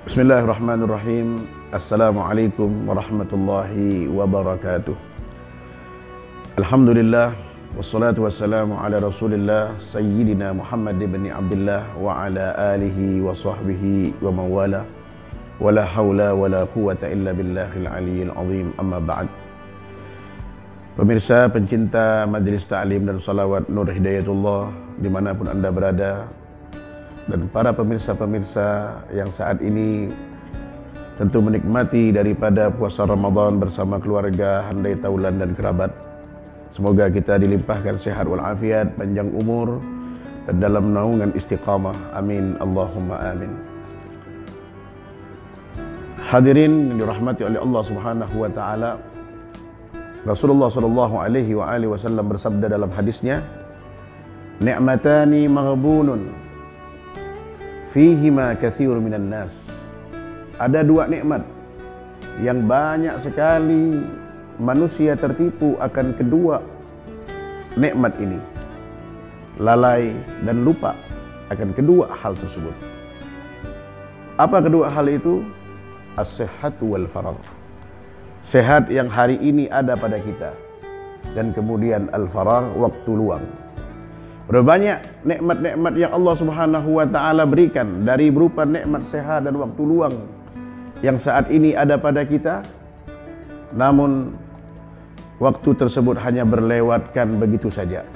Bismillahirrahmanirrahim. Assalamualaikum warahmatullahi wabarakatuh. Alhamdulillah wassalatu wassalamu ala Rasulillah Sayyidina Muhammad ibn Abdullah wa ala alihi wa sahbihi wa mawala. Wala hawla wala quwata illa billahil aliyyil azim. Amma ba'd. Pemirsa pencinta Majelis Ta'lim dan Salawat Nur Hidayatullah dimanapun Anda berada, dan para pemirsa-pemirsa yang saat ini tentu menikmati daripada puasa Ramadan bersama keluarga, handai taulan dan kerabat. Semoga kita dilimpahkan sehat walafiat, panjang umur, dan dalam naungan istiqamah. Amin Allahumma amin. Hadirin yang dirahmati oleh Allah Subhanahu wa taala, Rasulullah sallallahu alaihi wasallam bersabda dalam hadisnya, "Ni'matani maghbunun fihima katsirun minan nas." Ada dua nikmat yang banyak sekali manusia tertipu akan kedua nikmat ini, lalai dan lupa akan kedua hal tersebut. Apa kedua hal itu? As-sihhatu wal faragh. Sehat yang hari ini ada pada kita, dan kemudian al-faragh, waktu luang. Berbanyak nikmat-nikmat yang Allah Subhanahu wa taala berikan, dari berupa nikmat sehat dan waktu luang yang saat ini ada pada kita. Namun waktu tersebut hanya berlewatkan begitu saja.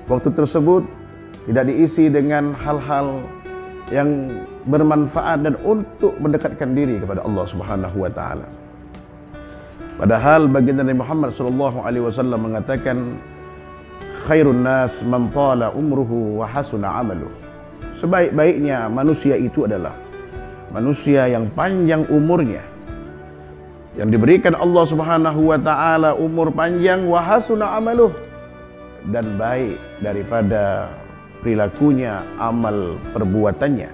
Waktu tersebut tidak diisi dengan hal-hal yang bermanfaat dan untuk mendekatkan diri kepada Allah Subhanahu wa taala. Padahal baginda Nabi Muhammad sallallahu alaihi wasallam mengatakan, khairun nas man tala umruhu wa hasuna amaluh. Sebaik-baiknya manusia itu adalah manusia yang panjang umurnya, yang diberikan Allah Subhanahu wa taala umur panjang, wa hasuna amaluh, dan baik daripada perilakunya, amal perbuatannya.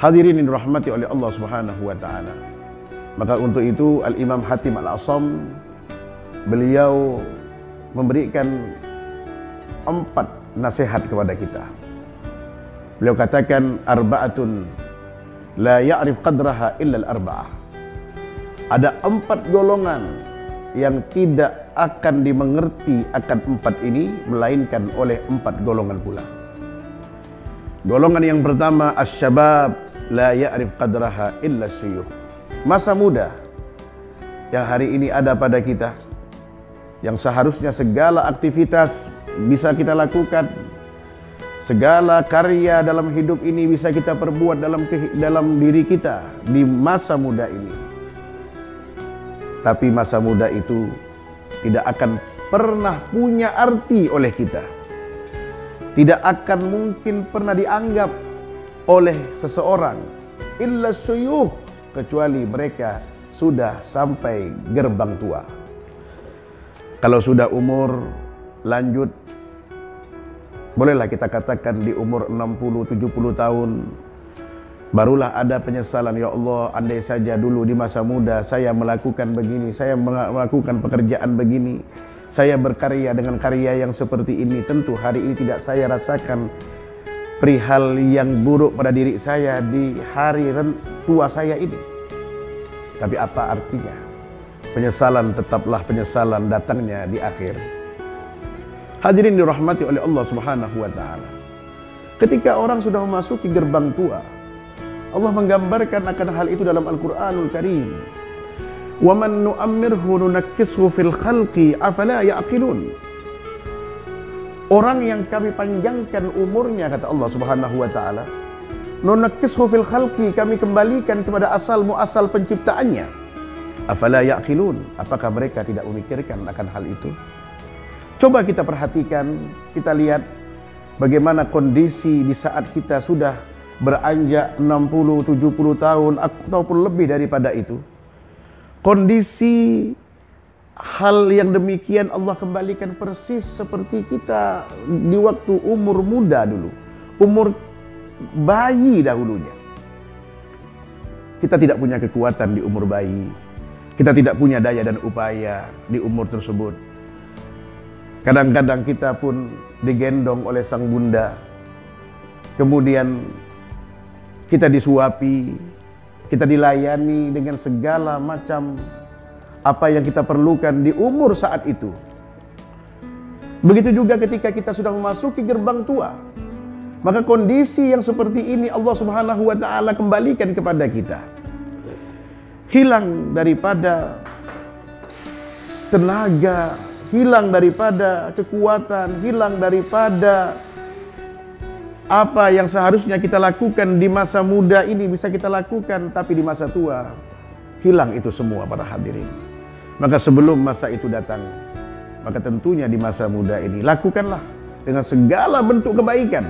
Hadirin yang dirahmati oleh Allah Subhanahu wa taala. Maka untuk itu Al-Imam Hatim Al-Asam, beliau memberikan 4 nasihat kepada kita. Beliau katakan, arba'atun la ya'rif qadraha illa al-arba'ah. Ada 4 golongan yang tidak akan dimengerti akan 4 ini, melainkan oleh 4 golongan pula. Golongan yang pertama, asy-syabab la ya'rif qadraha illa syuyukh. Masa muda yang hari ini ada pada kita, yang seharusnya segala aktivitas bisa kita lakukan, segala karya dalam hidup ini bisa kita perbuat dalam diri kita di masa muda ini. Tapi masa muda itu tidak akan pernah punya arti oleh kita, tidak akan mungkin pernah dianggap oleh seseorang illa syuyukh, kecuali mereka sudah sampai gerbang tua. Kalau sudah umur lanjut, bolehlah kita katakan di umur 60-70 tahun, barulah ada penyesalan, ya Allah, andai saja dulu di masa muda saya melakukan begini, saya melakukan pekerjaan begini, saya berkarya dengan karya yang seperti ini, tentu hari ini tidak saya rasakan perihal yang buruk pada diri saya di hari tua saya ini. Tapi apa artinya? Penyesalan tetaplah penyesalan datangnya di akhir. Hadirin dirahmati oleh Allah Subhanahu wa taala. Ketika orang sudah memasuki gerbang tua, Allah menggambarkan akan hal itu dalam Al-Qur'anul Karim. Wa man nu'ammirhu nunakkishu fil khalqi afala ya'qilun. Orang yang kami panjangkan umurnya, kata Allah Subhanahu wa taala, nunakkishu fil khalqi, kami kembalikan kepada asal muasal penciptaannya. Afala ya'qilun, apakah mereka tidak memikirkan akan hal itu? Coba kita perhatikan, kita lihat bagaimana kondisi di saat kita sudah beranjak 60-70 tahun ataupun lebih daripada itu. Kondisi hal yang demikian Allah kembalikan persis seperti kita di waktu umur muda dulu, umur bayi dahulunya. Kita tidak punya kekuatan di umur bayi, kita tidak punya daya dan upaya di umur tersebut. Kadang-kadang kita pun digendong oleh sang bunda, kemudian kita disuapi, kita dilayani dengan segala macam apa yang kita perlukan di umur saat itu. Begitu juga ketika kita sudah memasuki gerbang tua, maka kondisi yang seperti ini Allah Subhanahu wa ta'ala kembalikan kepada kita. Hilang daripada tenaga, hilang daripada kekuatan, hilang daripada apa yang seharusnya kita lakukan di masa muda ini bisa kita lakukan, tapi di masa tua hilang itu semua para hadirin. Maka sebelum masa itu datang, maka tentunya di masa muda ini lakukanlah dengan segala bentuk kebaikan,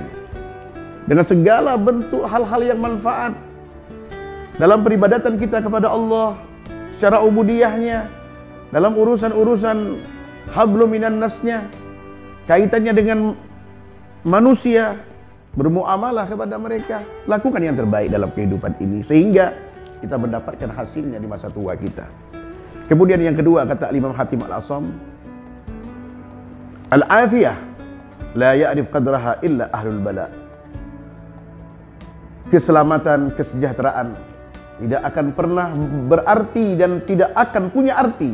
dengan segala bentuk hal-hal yang manfaat dalam peribadatan kita kepada Allah, secara ubudiyahnya, dalam urusan-urusan hablum minan nasnya, kaitannya dengan manusia, bermuamalah kepada mereka. Lakukan yang terbaik dalam kehidupan ini sehingga kita mendapatkan hasilnya di masa tua kita. Kemudian yang kedua, kata Imam Hatim Al-Asam, al-afiyah la ya'rif qadraha illa ahlul bala. Keselamatan, kesejahteraan tidak akan pernah berarti dan tidak akan punya arti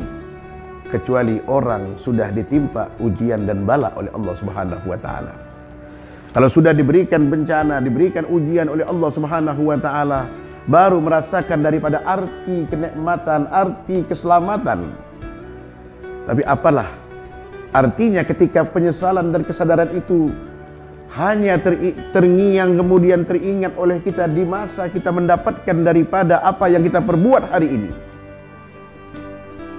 kecuali orang sudah ditimpa ujian dan bala oleh Allah Subhanahu wa ta'ala. Kalau sudah diberikan bencana, diberikan ujian oleh Allah Subhanahu wa ta'ala, baru merasakan daripada arti kenikmatan, arti keselamatan. Tapi apalah artinya ketika penyesalan dan kesadaran itu hanya terngiang kemudian teringat oleh kita di masa kita mendapatkan daripada apa yang kita perbuat hari ini.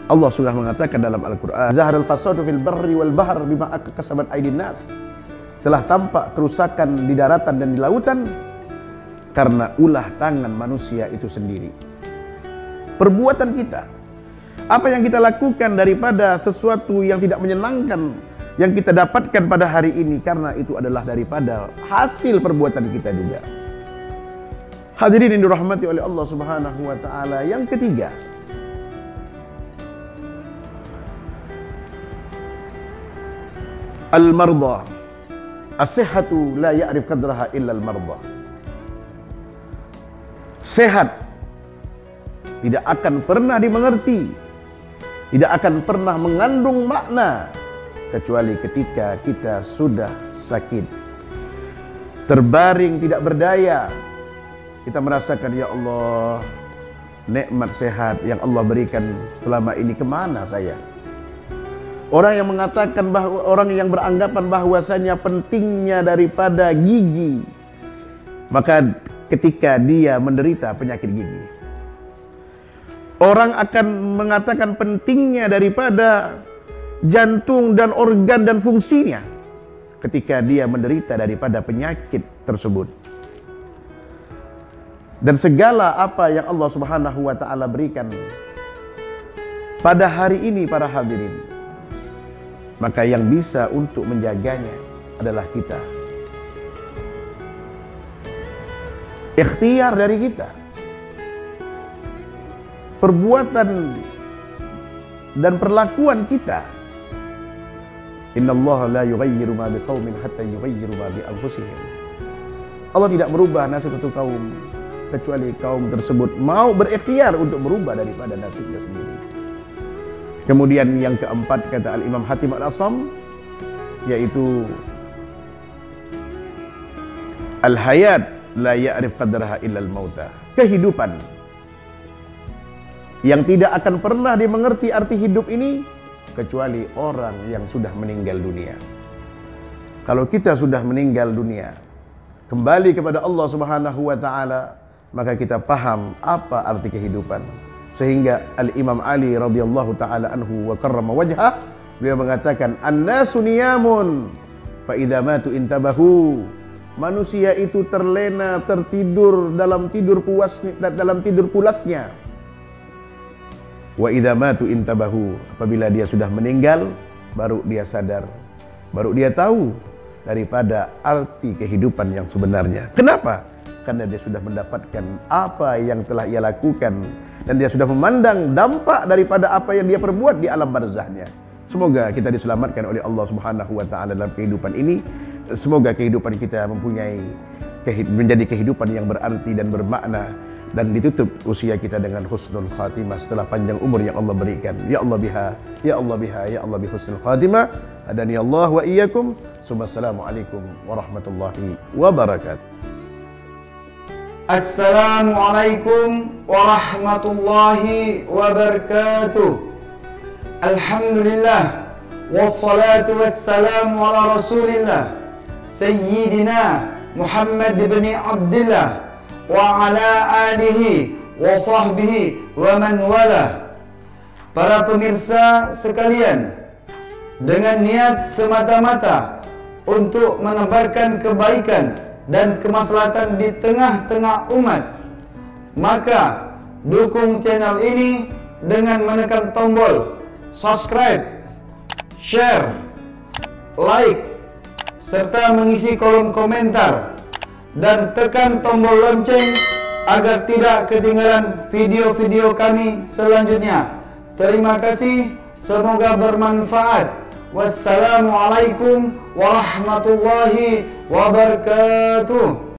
Allah sudah mengatakan dalam Al-Quran, Zaharul fasadu fil barri wal bahr bima kasabat aydin nas. Telah tampak kerusakan di daratan dan di lautan karena ulah tangan manusia itu sendiri. Perbuatan kita, apa yang kita lakukan daripada sesuatu yang tidak menyenangkan yang kita dapatkan pada hari ini, karena itu adalah daripada hasil perbuatan kita juga. Hadirin yang dirahmati oleh Allah Subhanahu wa ta'ala. Yang ketiga, al-marda. As-sihhatu la ya'rif qadraha illa al-marda. Sehat tidak akan pernah dimengerti, tidak akan pernah mengandung makna kecuali ketika kita sudah sakit, terbaring tidak berdaya. Kita merasakan, ya Allah, nikmat sehat yang Allah berikan selama ini kemana saya? Orang yang mengatakan bahwa, orang yang beranggapan bahwasanya pentingnya daripada gigi, maka ketika dia menderita penyakit gigi, orang akan mengatakan pentingnya daripada jantung dan organ dan fungsinya ketika dia menderita daripada penyakit tersebut. Dan segala apa yang Allah Subhanahu wa ta'ala berikan pada hari ini para hadirin, maka yang bisa untuk menjaganya adalah kita. Ikhtiar dari kita, perbuatan dan perlakuan kita. Innallaha la yughayyiru ma biqaumin hatta yughayyiru ma bi anfusihim. Allah tidak merubah nasib satu kaum kecuali kaum tersebut mau berikhtiar untuk merubah daripada nasibnya sendiri. Kemudian yang keempat, kata Al-Imam Hatim Al-Asam, yaitu al-hayat la ya'rif qadraha illa al-mauta. Kehidupan yang tidak akan pernah dimengerti arti hidup ini kecuali orang yang sudah meninggal dunia. Kalau kita sudah meninggal dunia, kembali kepada Allah Subhanahu wa ta'ala, maka kita paham apa arti kehidupan. Sehingga Al-Imam Ali radhiyallahu ta'ala anhu wa karrama wajhah, beliau mengatakan, an-nasu niyamun fa idza matu intabahu. Manusia itu terlena, tertidur dalam tidur pulasnya. Wa idza matu intabahu. Apabila dia sudah meninggal, baru dia sadar, baru dia tahu daripada arti kehidupan yang sebenarnya. Kenapa? Karena dia sudah mendapatkan apa yang telah ia lakukan, dan dia sudah memandang dampak daripada apa yang dia perbuat di alam barzahnya. Semoga kita diselamatkan oleh Allah Subhanahu wa ta'ala dalam kehidupan ini. Semoga kehidupan kita mempunyai menjadi kehidupan yang berarti dan bermakna, dan ditutup usia kita dengan husnul khatimah setelah panjang umur yang Allah berikan. Ya Allah biha, ya Allah biha, ya Allah bi husnul khatimah. Hadani Allah wa iyyakum. Assalamualaikum warahmatullahi wabarakatuh. Assalamualaikum warahmatullahi wabarakatuh. Alhamdulillah, wassalatu wassalamu ala rasulillah Sayyidina Muhammad bin Abdullah wa ala alihi wa sahbihi wa man wala. Para pemirsa sekalian, dengan niat semata-mata untuk menebarkan kebaikan dan kemaslahatan di tengah-tengah umat, maka dukung channel ini dengan menekan tombol subscribe, share, like, serta mengisi kolom komentar, dan tekan tombol lonceng agar tidak ketinggalan video-video kami selanjutnya. Terima kasih, semoga bermanfaat. Wassalamualaikum warahmatullahi wabarakatuh.